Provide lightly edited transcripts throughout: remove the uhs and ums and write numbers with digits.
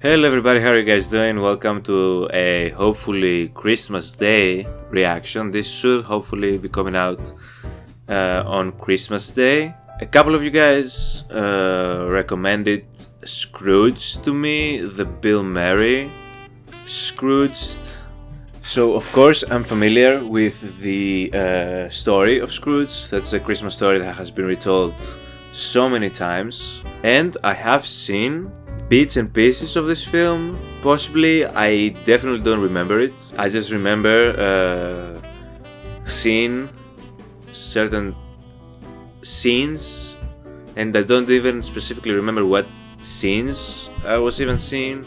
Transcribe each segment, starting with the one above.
Hello everybody, how are you guys doing? Welcome to a hopefully Christmas Day reaction. This should hopefully be coming out on Christmas Day. A couple of you guys recommended Scrooged to me, the Bill Murray Scrooged. So of course I'm familiar with the story of Scrooge. That's a Christmas story that has been retold so many times. And I have seen bits and pieces of this film. Possibly, I definitely don't remember it. I just remember seeing certain scenes, and I don't even specifically remember what scenes I was even seeing.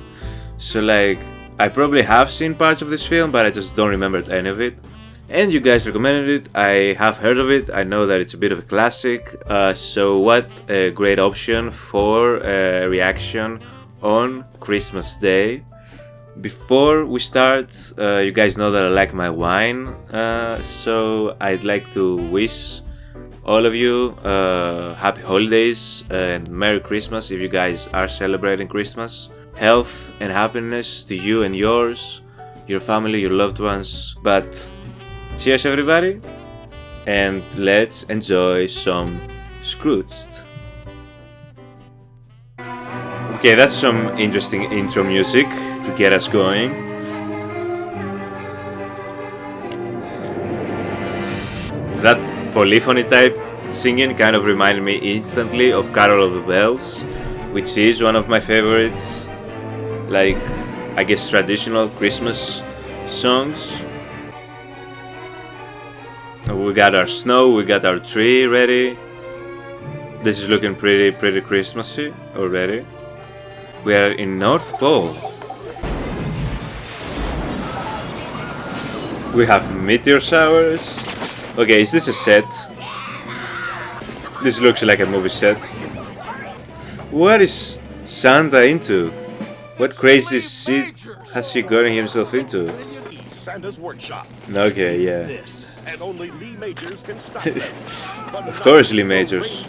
So like, I probably have seen parts of this film, but I just don't remember any of it. And you guys recommended it, I have heard of it, I know that it's a bit of a classic, so what a great option for a reaction on Christmas Day. Before we start, you guys know that I like my wine, so I'd like to wish all of you happy holidays and Merry Christmas if you guys are celebrating Christmas. Health and happiness to you and yours, your family, your loved ones. But cheers everybody, and let's enjoy some Scrooged. Okay, that's some interesting intro music to get us going. That polyphony type singing kind of reminded me instantly of Carol of the Bells, which is one of my favorites, like, I guess, traditional Christmas songs. We got our snow, we got our tree ready. This is looking pretty Christmassy already. We are in North Pole. We have meteor showers. Okay, is this a set? This looks like a movie set. What is Santa into? What crazy shit has he gotten himself into? Santa's workshop. Okay, yeah. This, and only Lee Majors can stop them. Of course, Lee Majors.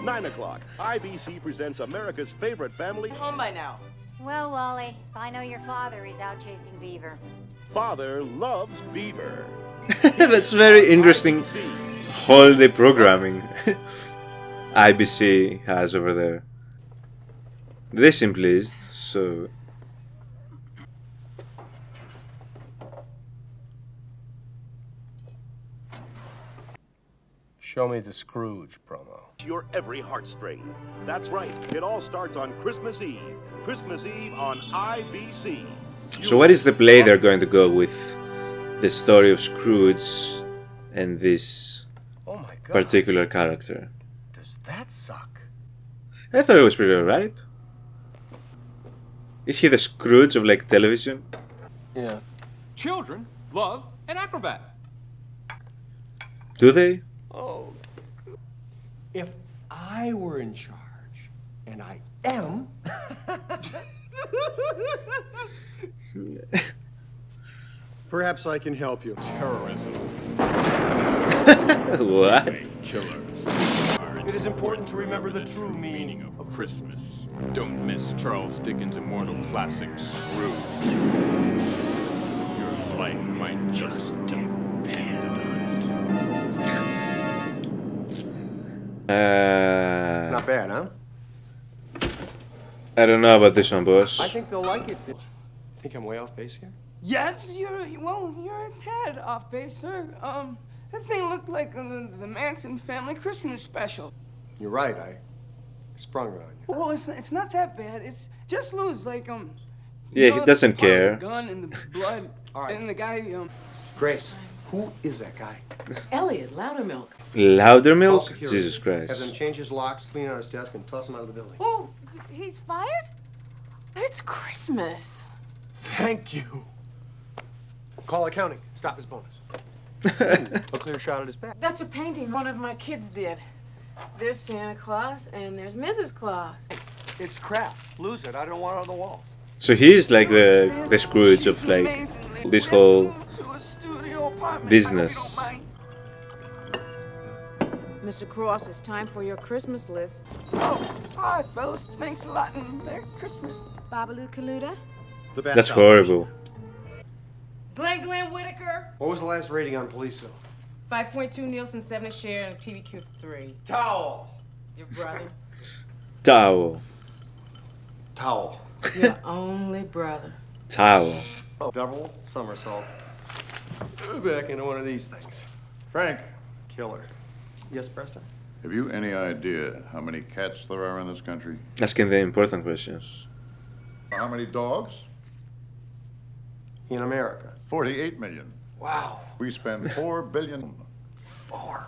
9 o'clock. IBC presents America's favorite family. Home by now. Well, Wally, if I know your father, he's out chasing beaver. Father loves Beaver. That's very interesting holiday programming IBC has over there. They seem pleased, so... Show me the Scrooge promo. Your every heartstring. That's right. It all starts on Christmas Eve. Christmas Eve on IBC. So what is the play they're going to go with the story of Scrooge and this Oh my god. particular character? Does that suck? I thought it was pretty alright. Is he the Scrooge of like television? Yeah. Children love an acrobat. Do they? Oh. If I were in charge, and I am, perhaps I can help you. Terrorism. What? Killers. It is important to remember the true meaning of Christmas. Don't miss Charles Dickens' immortal classic, Scrooge. Your life might just depend on Not bad, huh? I don't know about this one, boss. I think they'll like it. Think I'm way off base here? Yes, you're a tad off base, sir. That thing looked like the Manson family Christmas special. You're right. I sprung it on you. Well, it's not that bad. It's just loose, like Yeah, he doesn't part of care. The gun and the blood, All right. and the guy Grace, who is that guy? Elliot, Loudermilk. Louder Call milk? security. Jesus Have them Christ. change his locks, clean out his desk, and toss him out of the building. Oh, he's fired? But it's Christmas. Thank you. Call accounting. Stop his bonus. A clear shot at his back. That's a painting one of my kids did. There's Santa Claus and there's Mrs. Claus. It's crap. Lose it. I don't want it on the wall. So he's like the Scrooge of like this whole business. Mr. Cross, it's time for your Christmas list. Oh, all right, fellas. Thanks a lot and Merry Christmas. Babalu Kaluta, The best That's operation. horrible. Glenn Whitaker, What was the last rating on Police Hill? 5.2 Nielsen, 7 share, and a TVQ 3. Towel. Your brother, Towel. Towel. your only brother. Towel. Oh, double somersault. Back into one of these things. Frank, Killer. Yes, Preston? have you any idea how many cats there are in this country? Asking the important questions. How many dogs? In America. 48 million. Wow. We spend 4 billion. 4.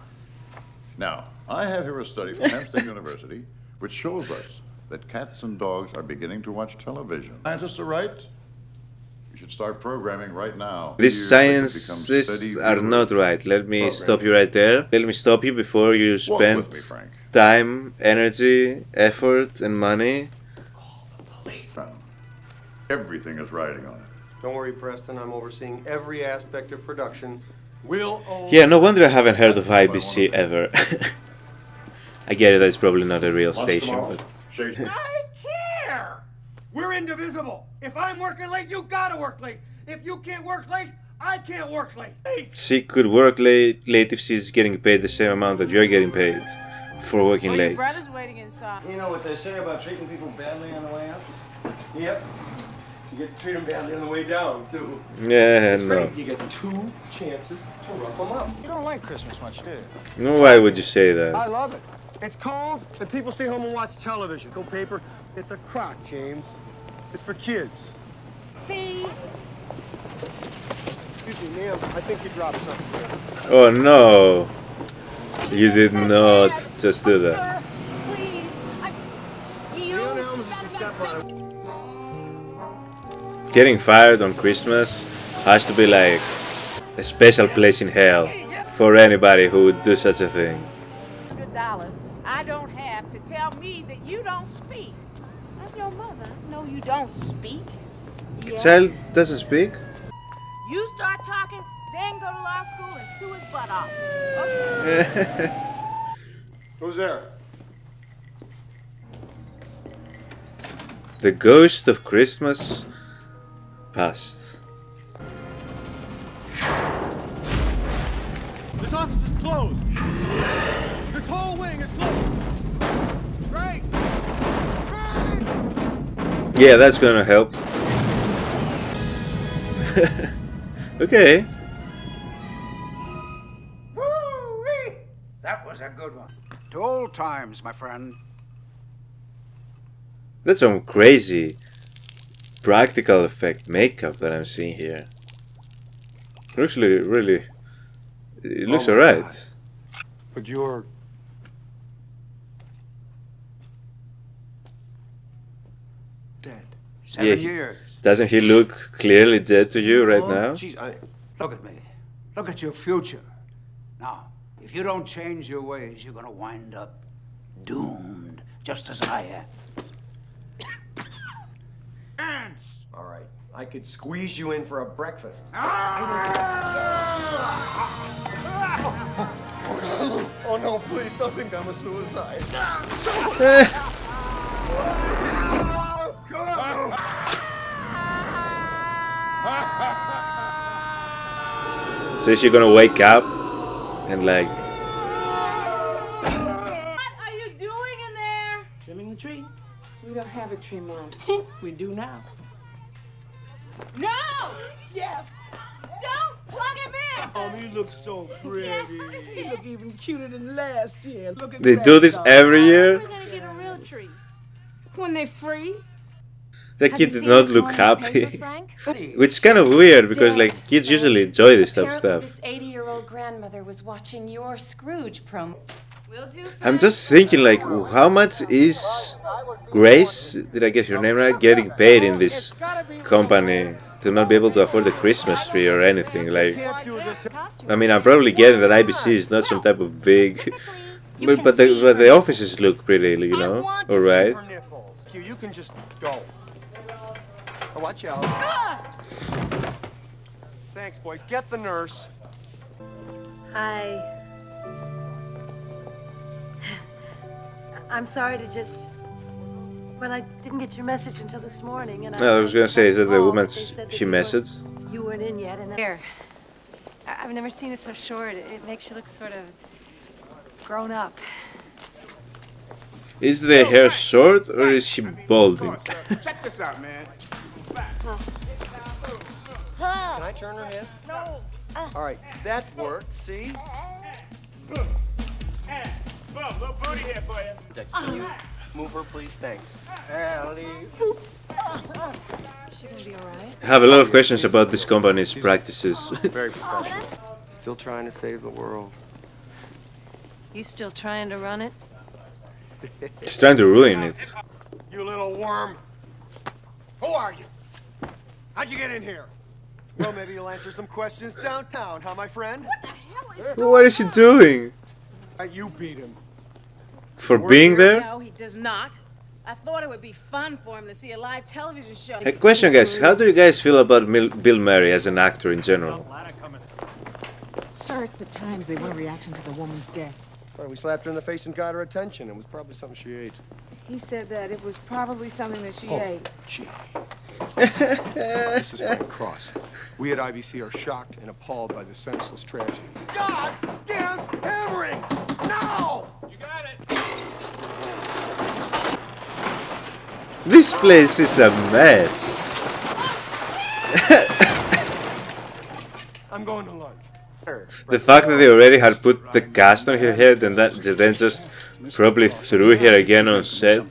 Now, I have here a study from Hampstead University which shows us that cats and dogs are beginning to watch television. Scientists are right. We should start programming right now. These Here, they could become scientists steady are viewers. not right. Let me Program. stop you right there. Let me stop you before you Walk spend with me, Frank. time, energy, effort, and money. Everything is riding on it. Don't worry, Preston. I'm overseeing every aspect of production. We'll own... Yeah, no wonder I haven't heard of IBC ever. I get it, that's probably not a real Lunch station, tomorrow? but Shakespeare. I care! We're indivisible. If I'm working late, you gotta work late. If you can't work late, I can't work late. she could work late if she's getting paid the same amount that you're getting paid for working Oh, your late. brother's waiting inside. You know what they say about treating people badly on the way up? Yep. You get to treat them badly on the way down, too. Yeah, It's no. great. You get 2 chances to rough them up. You don't like Christmas much, do you? No, why would you say I that? love it. It's cold, and people stay home and watch television. Go paper. It's a crock, James. It's for kids. See? Excuse me, ma'am. I think you dropped something. Oh no! You did not just do that. Sir, please. Leon Elms is the step on it. Getting fired on Christmas has to be like a special place in hell for anybody who would do such a thing. $100 I don't have to tell me that you don't speak. I'm your mother. No, you don't speak. The child doesn't speak? You start talking, then go to law school and sue his butt off. Okay. Who's there? The ghost of Christmas past. This office is closed. This whole wing is closed. Grace! Grace! Yeah, that's gonna help. Okay. Woo-wee! That was a good one. To old times, my friend. That's some crazy practical effect makeup that I'm seeing here. Looks really. It looks Oh my alright. God. But you're... dead. 7 Yeah, years. Doesn't he look clearly dead to you right Oh, now? Geez, Look at me. Look at your future. Now, if you don't change your ways, you're gonna wind up doomed, just as I am. Ants! all right. I could squeeze you in for a breakfast. Oh no, please don't think I'm a suicide. So is she gonna wake up and like What are you doing in there? Trimming the tree. We don't have a tree, Mom. We do now. No! Yes. Don't plug him in! Oh, you look so pretty. You look even cuter than last year. Look at they that do this dog. every year? We're gonna get a real tree. When they free? The Have you kid did seen not this look morning's paper, happy. Frank? Which is kind of weird because Dad, like kids usually enjoy this type of Apparently stuff. this 80-year-old grandmother was watching your Scrooge promo. Will do. I'm just thinking like how much is Grace, did I get her name right, getting paid in this company to not be able to afford a Christmas tree or anything? Like, I mean, I'm probably getting that IBC is not some type of big, but the offices look pretty, you know, alright. You can just go. Oh, watch out. Thanks, boys. Get the nurse. Hi. I'm sorry to just... Well, I didn't get your message until this morning, and I was gonna say, is that the woman they said that she messaged? You weren't in yet, and Here. I've never seen it so short. It makes you look sort of grown up. Is the hair short or is she balding? Check this out, man. Can I turn her head? No. All right, that worked. See? Boom, little booty here for you. Can you move her, please? Thanks. She gonna be all right? I have a lot of questions about this company's practices. Very professional. Still trying to save the world. You still trying to run it? She's trying to ruin it. You little worm. Who are you? How'd you get in here? Well, maybe you'll answer some questions downtown, huh, my friend? What is she doing? You beat him. For being there? No, he does not. I thought it would be fun for him to see a live television show. A question, guys. How do you guys feel about Bill Murray as an actor in general? Sir, it's the Times. They want a reaction to the woman's death. Well, we slapped her in the face and got her attention. It was probably something she ate. He said that it was probably something that she ate. Gee. This is Frank Cross. We at IBC are shocked and appalled by the senseless tragedy. God damn hammering! No! You got it. This place is a mess. I'm going to lunch. The fact that they already had put the cast on her head and that they then just probably threw her again on set.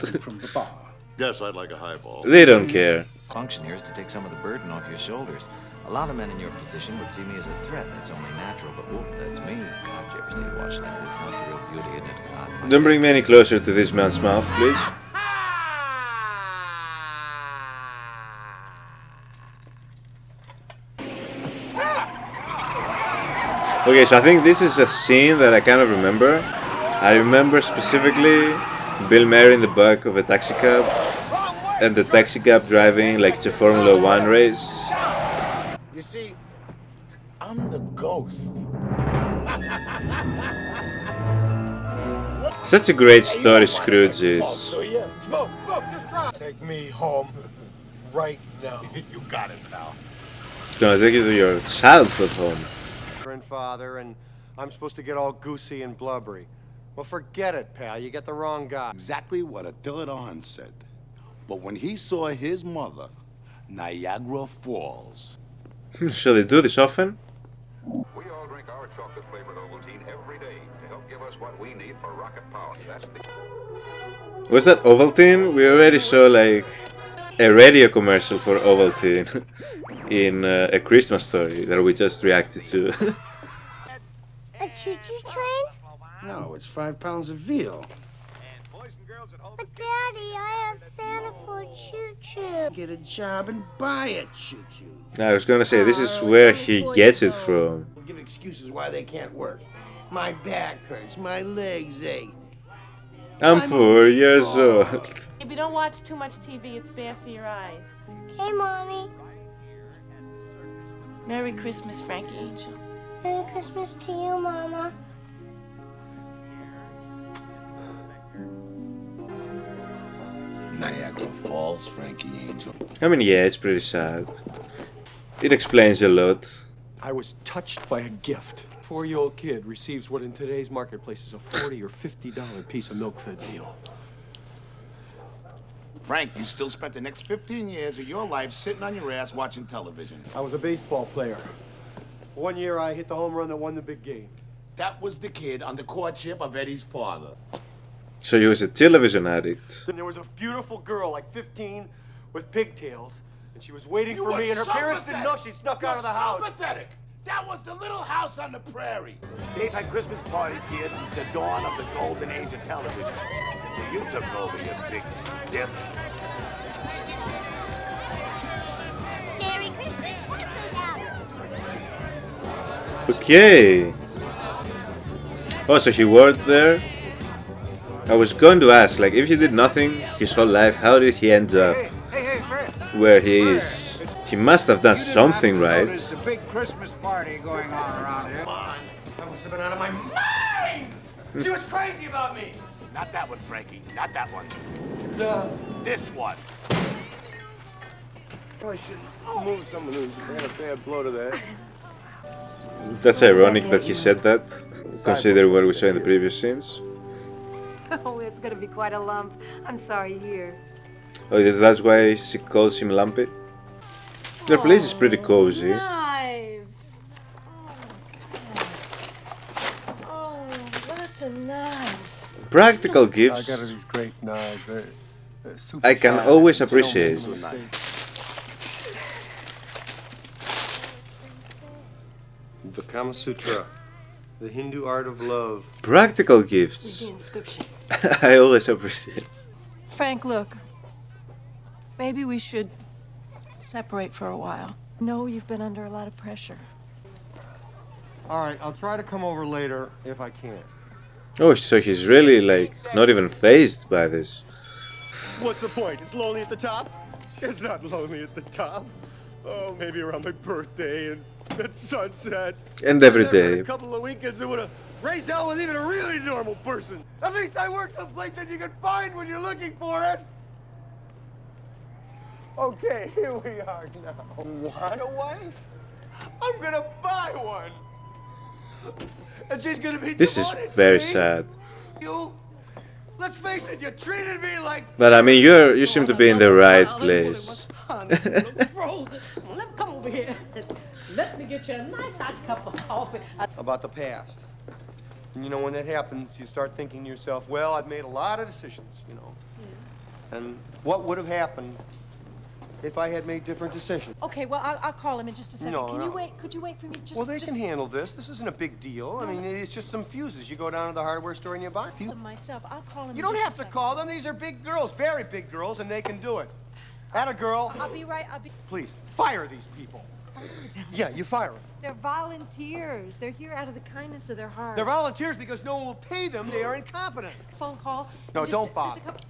Yes, I'd like a highball. They don't care. Function here is to take some of the burden off your shoulders. A lot of men in your position would see me as a threat. That's only natural, but whoop, that's me. God, you ever see the watch like this? That's the real beauty, isn't it? God, Don't bring me any closer to this man's mouth, please. Okay, so I think this is a scene that I kind of remember. I remember specifically Bill Murray in the back of a taxi cab, and the taxi cab driving like it's a Formula 1 race. You see, I'm the ghost. Such a great story, Scrooge is. Smoke, just drive. Take me home right now. You got it, pal. It's gonna take you to your childhood home. Father, and I'm supposed to get all goosey and blubbery. Well, forget it, pal. You get the wrong guy. Exactly what Attila Dawn said. But when he saw his mother, Niagara Falls. Shall they do this often? We all drink our chocolate-flavored Ovaltine every day to help give us what we need for rocket power. That's the... Was that Ovaltine? We already saw like a radio commercial for Ovaltine in A Christmas Story that we just reacted to. A choo-choo train? No, it's 5 pounds of veal. But Daddy, I asked Santa for a choo-choo. Get a job and buy a choo-choo. I was gonna say, this is where he gets it from. Give excuses why they can't work. My back hurts, my legs ache. I'm 4 years old. If you don't watch too much TV, it's bad for your eyes. Hey, Mommy. Merry Christmas, Frankie Angel. Merry Christmas to you, Mama. Niagara Falls, Frankie Angel. I mean, yeah, it's pretty sad. It explains a lot. I was touched by a gift. 4-year-old kid receives what in today's marketplace is a $40 or $50 piece of milk-fed veal. Frank, you still spent the next 15 years of your life sitting on your ass watching television. I was a baseball player. One year I hit the home run that won the big game. That was the kid on the courtship of Eddie's father. So he was a television addict. Then there was a beautiful girl, like 15, with pigtails, and she was waiting for me, and her so parents didn't know she snuck out of the house. Pathetic. That was the little house on the prairie. They've had Christmas parties here since the dawn of the golden age of television. Until you took over, you big stiff. Merry Christmas, Okay. Oh, so he worked there? I was going to ask, like, if he did nothing his whole life, how did he end up where he is? He must have done something right. There's a big Christmas party going on around here. Come on. I must have been out of my mind! She was crazy about me! Not that one, Frankie. Not that one. This one. I should move someone who's had a bad blow to the head. That's ironic that he said that, considering what we saw in the previous scenes. Oh, it's gonna be quite a lump. I'm sorry to hear. Oh, that's why she calls him Lumpy. The place is pretty cozy. Knives. Oh, lots of knives. Practical I got gifts these great knives. Super I can sharp. always appreciate. The Kama Sutra, the Hindu art of love. Practical gifts. The inscription. I always appreciate. Frank, look. Maybe we should separate for a while. No, you've been under a lot of pressure. All right, I'll try to come over later if I can. Oh, so he's really like not even fazed by this. What's the point? It's lonely at the top? It's not lonely at the top. Oh, maybe around my birthday and at sunset. And every There were day. a couple of weekends that would have raised hell with even a really normal person. At least I work someplace that you can find when you're looking for it. Okay, here we are now. Want a wife? I'm gonna buy one. And she's gonna be This is devoted to very me. sad. You, let's face it, you treated me like. But I mean, you seem to be in the right place. Come over here. Let me get you a nice hot cup of coffee. About the past. And you know, when that happens, you start thinking to yourself, well, I've made a lot of decisions, you know. And what would have happened if I had made different decisions? Okay, well, I'll call him in just a second. No, Can no. you wait? Could you wait for me? Just, Well, they just can handle this. This isn't a big deal. I mean, it's just some fuses. You go down to the hardware store and you buy a few. them myself. I'll call him. You in don't just have a to second. call them. These are big girls, very big girls, and they can do it. Atta girl. I'll be right. I'll be. Please, fire these people. Yeah, you fire them. They're volunteers. They're here out of the kindness of their heart. They're volunteers because no one will pay them. They are incompetent. Phone call. No, Just- don't there's bother. a couple-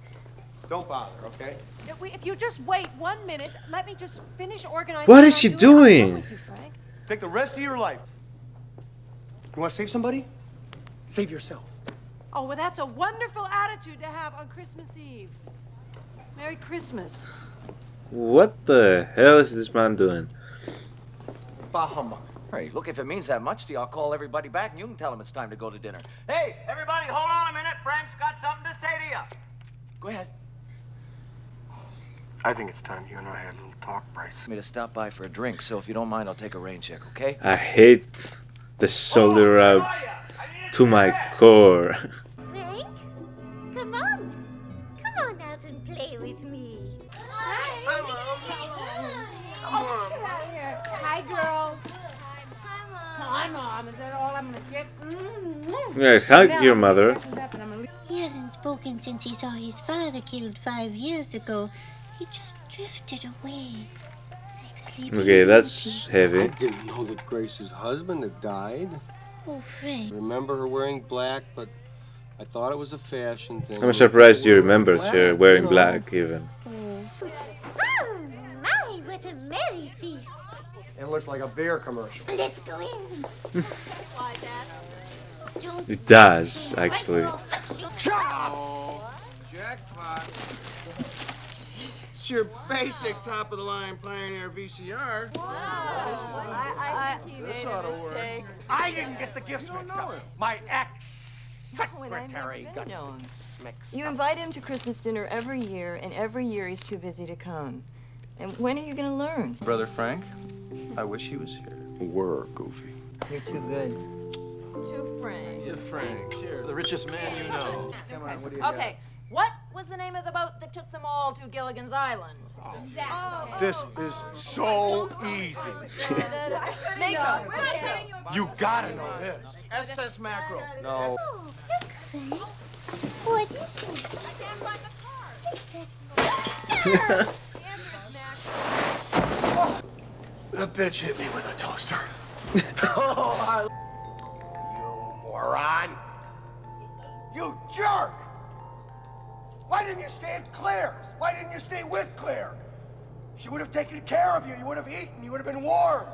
Don't bother, okay? If you just wait 1 minute, let me just finish organizing. What is she doing? With you, Frank. Take the rest of your life. You want to save somebody? Save yourself. Oh, well, that's a wonderful attitude to have on Christmas Eve. Merry Christmas. What the hell is this man doing? Bah humbug. Hey, look, if it means that much to you, I'll call everybody back and you can tell them it's time to go to dinner. Hey, everybody, hold on a minute. Frank's got something to say to you. Go ahead. I think it's time you and I had a little talk, Bryce. Me to stop by for a drink, so if you don't mind, I'll take a rain check, okay? I hate the shoulder rub to my core. Frank, come on. Come on out and play with me. Hi, girls. Hi, Mom. Is that all I'm gonna get? Right, hug your mother. He hasn't spoken since he saw his father killed 5 years ago. He just drifted away. Like Sleeping Okay, that's I heavy. didn't know that Grace's husband had died. Oh, Frank. I remember her wearing black, but I thought it was a fashion thing. I'm surprised you remembered Black, her wearing you know. black even. Oh, my, what a merry feast. It looked like a beer commercial. Let's go in. Don't It does, actually. Jackpot. It's your basic top-of-the-line Pioneer VCR. I think he made a mistake. I didn't get the gifts mixed up. My ex-secretary got mixed You up. invite him to Christmas dinner every year, and every year he's too busy to come. And when are you going to learn? Brother Frank, I wish he was here. Were goofy. You're too good. To Frank. Yeah, Frank, sure. The richest man you know. Come on, what do you Okay, what was the name of the boat that took them all to Gilligan's Island? This is so easy. You gotta know this. SS Mackerel. No. Oh, look, Frank. What is it? The bitch hit me with a toaster. Oh, You moron. You jerk. Why didn't you stay at Claire's? Why didn't you stay with Claire? She would have taken care of you. You would have eaten. You would have been warm.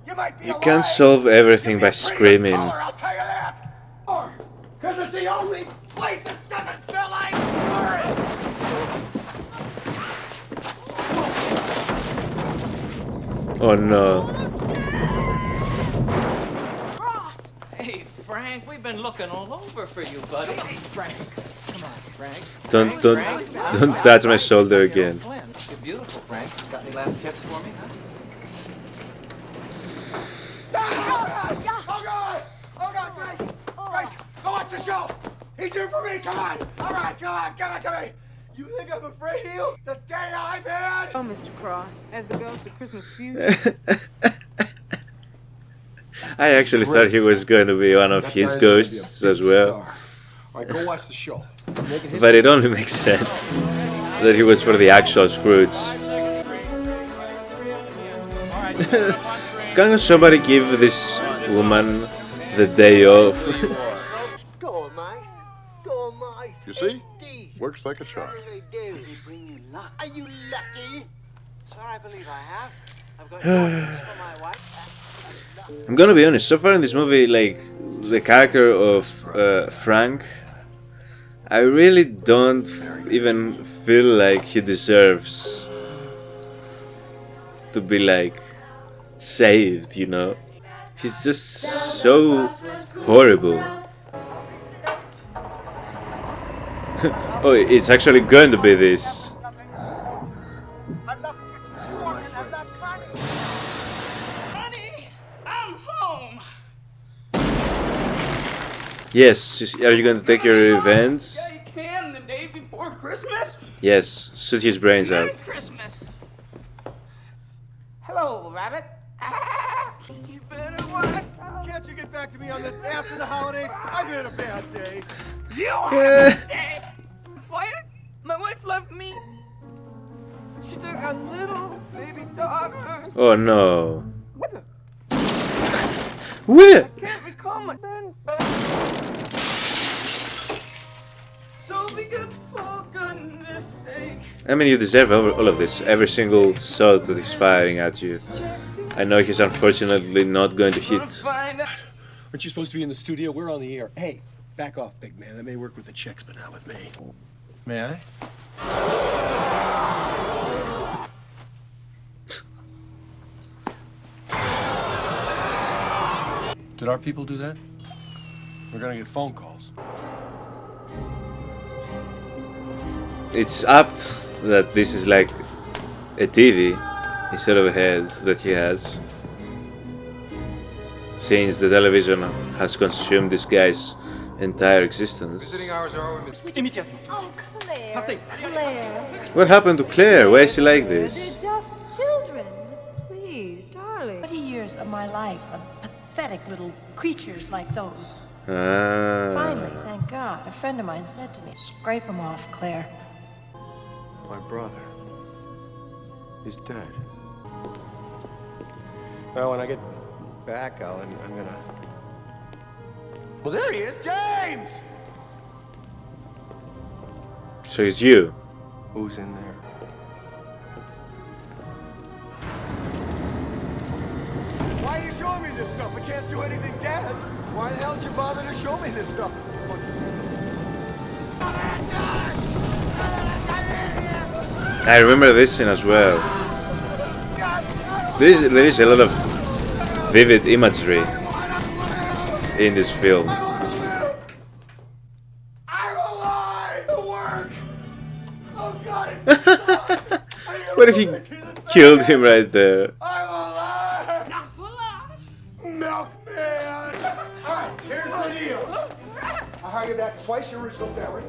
You might be You alive. can't solve everything by screaming. I'll tell you that. Because it's the only place that doesn't smell like urine! Oh no. Ross! Hey, Frank, we've been looking all over for you, buddy. Hey, Frank. Come on, Frank. Don't touch my shoulder again. You're beautiful, Frank. Got any last tips for me, huh? Oh God! Oh God, Frank! Frank, go watch the show! He's here for me, come on! All right, come on, give it to me! You think I'm afraid of you? The day I've had! Oh, Mr. Cross, as the ghost of Christmas future. I actually thought he was going to be one of his ghosts as well. All right, go watch the show. But it only makes sense that he was for the actual Scrooge. Can somebody give this woman the day off? Go on, mice. Go on, mice. You see? Works like a charm. They do. They bring you luck. Are you lucky? Sir, I believe I have. I've got ornaments for my wife. I'm gonna be honest, so far in this movie, like, the character of Frank, I really don't even feel like he deserves to be, like, saved, you know? He's just so horrible. Oh, it's actually going to be this. Yes, are you going to take your revenge? Yeah, you can, the day before Christmas. Yes, shoot his brains out. Merry Christmas. Hello, Rabbit. You better watch. Can't you get back to me on this after the holidays? I've had a bad day. You had a day. Fire? My wife left me. She took a little baby daughter. Oh no. With her. Where? I can't recall my son. So be good for goodness sake. I mean, you deserve all of this. Every single shot that he's firing at you. I know he's unfortunately not going to hit. Aren't you supposed to be in the studio? We're on the air. Hey, back off, big man. That may work with the chicks, but not with me. May I? Did our people do that? We're gonna get phone calls. It's apt that this is like a TV instead of a head that he has, since the television has consumed this guy's entire existence. Visiting hours are over. Oh, Claire. Claire. What happened to Claire? Why is she like this? They're just children. Please, darling. 20 years of my life of pathetic little creatures like those. Finally, thank God, a friend of mine said to me, scrape them off, Claire. My brother is dead. Well, when I get back, I'm gonna... Well, there he is, James! So it's you. Who's in there? Why are you showing me this stuff? I can't do anything, Dad. Why the hell did you bother to show me this stuff? I remember this scene as well. There is a lot of vivid imagery in this film. What if he killed him right there? Milkman! Alright, here's the deal. I hire you back twice your original salary.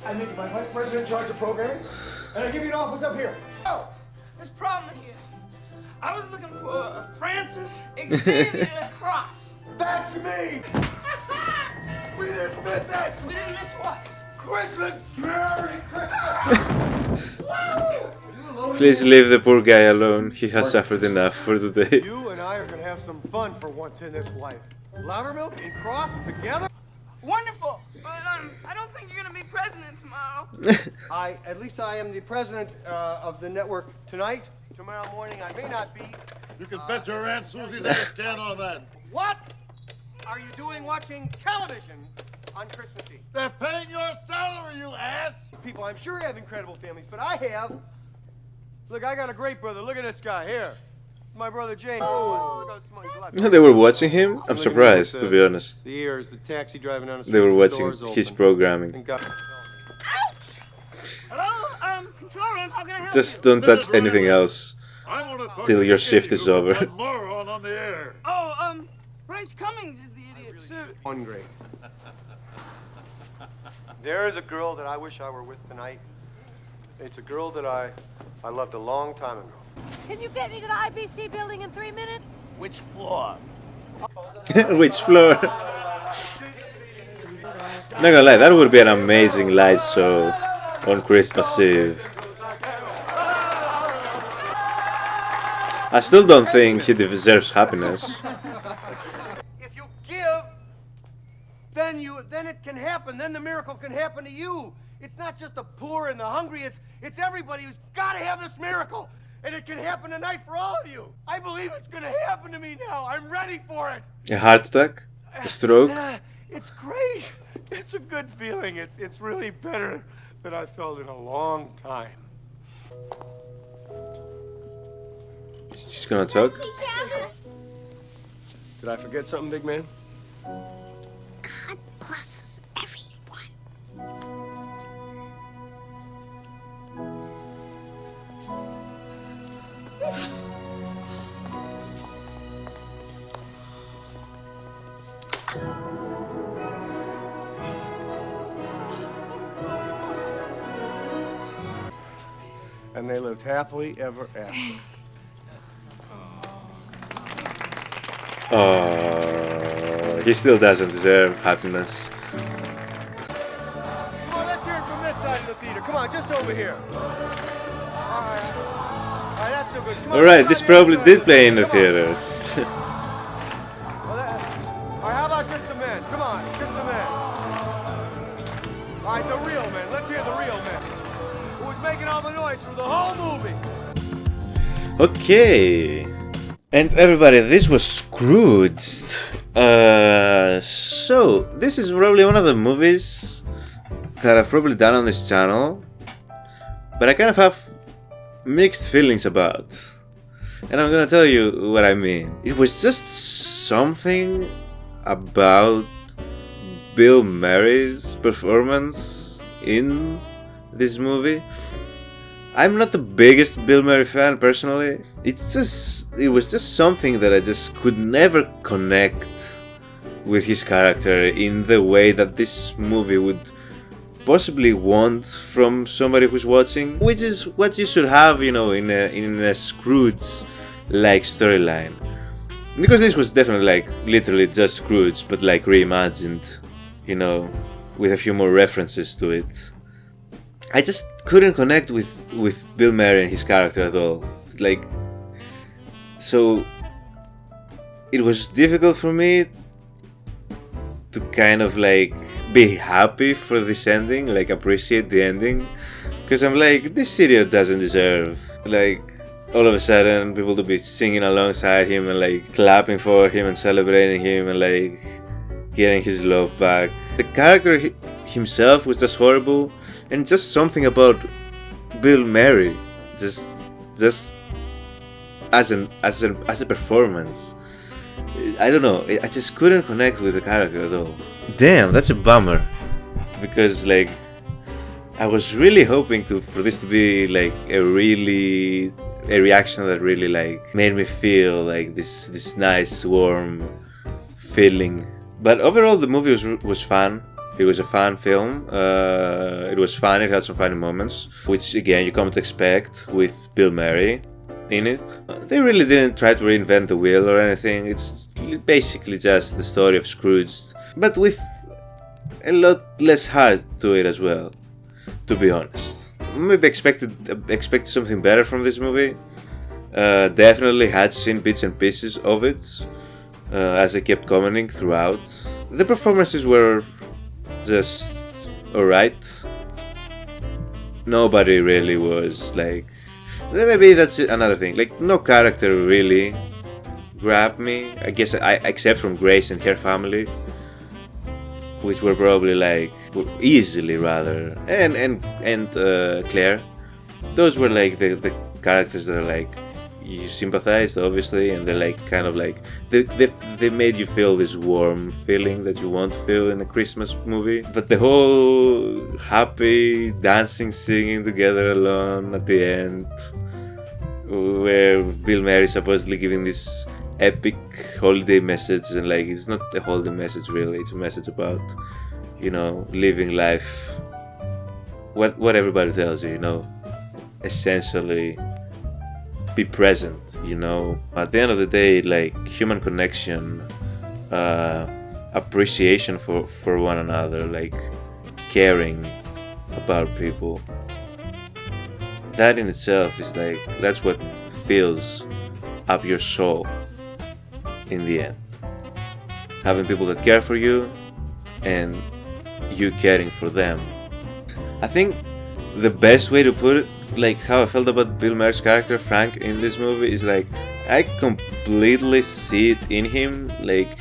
I make you my vice president in charge of programming. And I give you an office up here. Oh, there's a problem here. I was looking for Francis Xavier Cross. That's me! We didn't miss it! We didn't miss what? Christmas! Merry Christmas! Please leave the poor guy alone. He has suffered enough for today. You and I are gonna have some fun for once in this life. Loudermilk and Cross together? Wonderful, but I don't think you're gonna be president tomorrow. At least I am the president of the network tonight. Tomorrow morning I may not be. You can bet your Aunt Susie that I stand on that. What are you doing watching television on Christmas Eve. They're paying your salary, you ass! People, I'm sure, have incredible families, but I have. Look, I got a great brother. Look at this guy here. My brother James. They were watching him? I'm surprised, to be honest. The ears, the taxi driving down the street. They were the watching doors his open. programming. Hello, control room, how can I help Just you? don't touch anything else till your shift is over. Moron on the air. Oh, Bryce Cummings is the idiot, sir. One grade. There is a girl that I wish I were with tonight. It's a girl that I loved a long time ago. Can you get me to the IBC building in 3 minutes? Which floor? Which floor? Not gonna lie, that would be an amazing light show on Christmas Eve. I still don't think he deserves happiness. If you give, then it can happen. Then the miracle can happen to you. It's not just the poor and the hungry. It's everybody who's got to have this miracle. And it can happen tonight for all of you. I believe it's going to happen to me now. I'm ready for it. A heart attack? A stroke? It's great. It's a good feeling. It's really better than I felt in a long time. She's gonna talk? Did I forget something, big man? God blesses everyone. And they lived happily ever after. Oh, he still doesn't deserve happiness. Come on, let's hear it from this side of the theater. Come on, just over here. All right, that's so good. Come on, Alright, this probably did play in the theaters. All right, how about just the men? Come on, just the men. All right, the real men. Let's hear the real men. Who was making all the noise through the whole movie? Okay. And everybody, this was Scrooged. So, this is probably one of the movies that I've probably done on this channel, but I kind of have mixed feelings about. And I'm gonna tell you what I mean. It was just something about Bill Murray's performance in this movie. I'm not the biggest Bill Murray fan personally. It was just something that I just could never connect with his character in the way that this movie would possibly want from somebody who's watching, which is what you should have, you know, in a Scrooge-like storyline. Because this was definitely like literally just Scrooge, but like reimagined, you know, with a few more references to it. I just couldn't connect with Bill Murray and his character at all. Like, so it was difficult for me to kind of like be happy for this ending, like appreciate the ending, because I'm like, this idiot doesn't deserve like all of a sudden people to be singing alongside him and like clapping for him and celebrating him and like getting his love back. The character himself was just horrible. And just something about Bill Murray, just as a performance, I don't know. I just couldn't connect with the character at all. Damn, that's a bummer, because like I was really hoping for this to be like a reaction that really like made me feel like this nice warm feeling. But overall, the movie was fun. It was a fun film, it was fun, it had some funny moments, which again you come to expect with Bill Murray in it. They really didn't try to reinvent the wheel or anything, it's basically just the story of Scrooge, but with a lot less heart to it as well, to be honest. Maybe expected something better from this movie. Definitely had seen bits and pieces of it, as I kept commenting throughout. The performances were just alright. Nobody really was like, maybe that's another thing, like no character really grabbed me, I guess, except from Grace and her family, which were probably like easily rather, and Claire, those were like the characters that are like you sympathized obviously, and they're like kind of like they made you feel this warm feeling that you want to feel in a Christmas movie. But the whole happy dancing, singing together alone at the end, where Bill Murray is supposedly giving this epic holiday message, and like it's not a holiday message really, it's a message about, you know, living life, what everybody tells you, you know, essentially be present, you know. At the end of the day, like human connection, appreciation for one another, like caring about people, that in itself is like, that's what fills up your soul in the end. Having people that care for you and you caring for them. I think the best way to put it, like how I felt about Bill Murray's character Frank in this movie, is like I completely see it in him. Like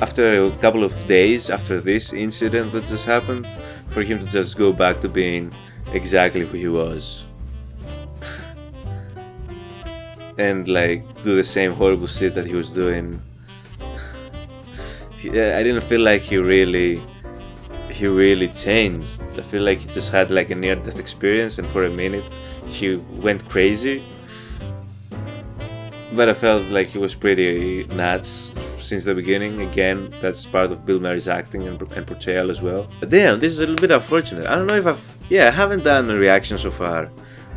after a couple of days after this incident that just happened, for him to just go back to being exactly who he was and like do the same horrible shit that he was doing. I didn't feel like he really changed. I feel like he just had like a near-death experience, and for a minute he went crazy. But I felt like he was pretty nuts since the beginning. Again, that's part of Bill Murray's acting and portrayal as well. But damn, this is a little bit unfortunate. I don't know if I haven't done a reaction so far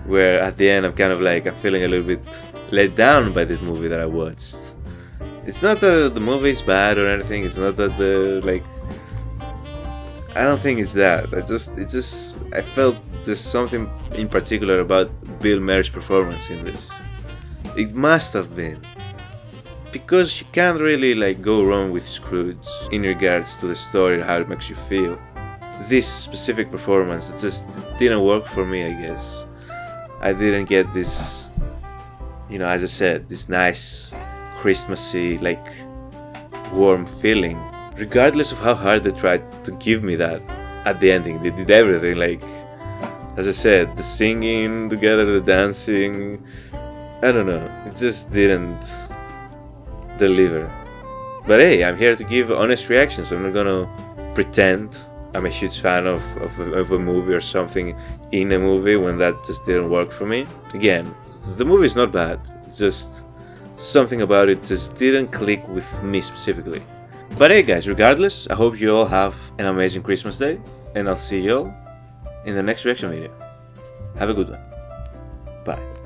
where at the end I'm kind of like, I'm feeling a little bit let down by this movie that I watched. It's not that the movie is bad or anything, it's not that I don't think it's that. I felt just something in particular about Bill Murray's performance in this. It must have been. Because you can't really like go wrong with Scrooged in regards to the story and how it makes you feel. This specific performance, it just didn't work for me, I guess. I didn't get this, you know, as I said, this nice Christmassy, like warm feeling. Regardless of how hard they tried to give me that at the ending, they did everything. Like, as I said, the singing together, the dancing, I don't know, it just didn't deliver. But hey, I'm here to give honest reactions. I'm not gonna pretend I'm a huge fan of a movie or something in a movie when that just didn't work for me. Again, the movie is not bad, it's just something about it just didn't click with me specifically. But hey guys, regardless, I hope you all have an amazing Christmas day, and I'll see you all in the next reaction video. Have a good one. Bye.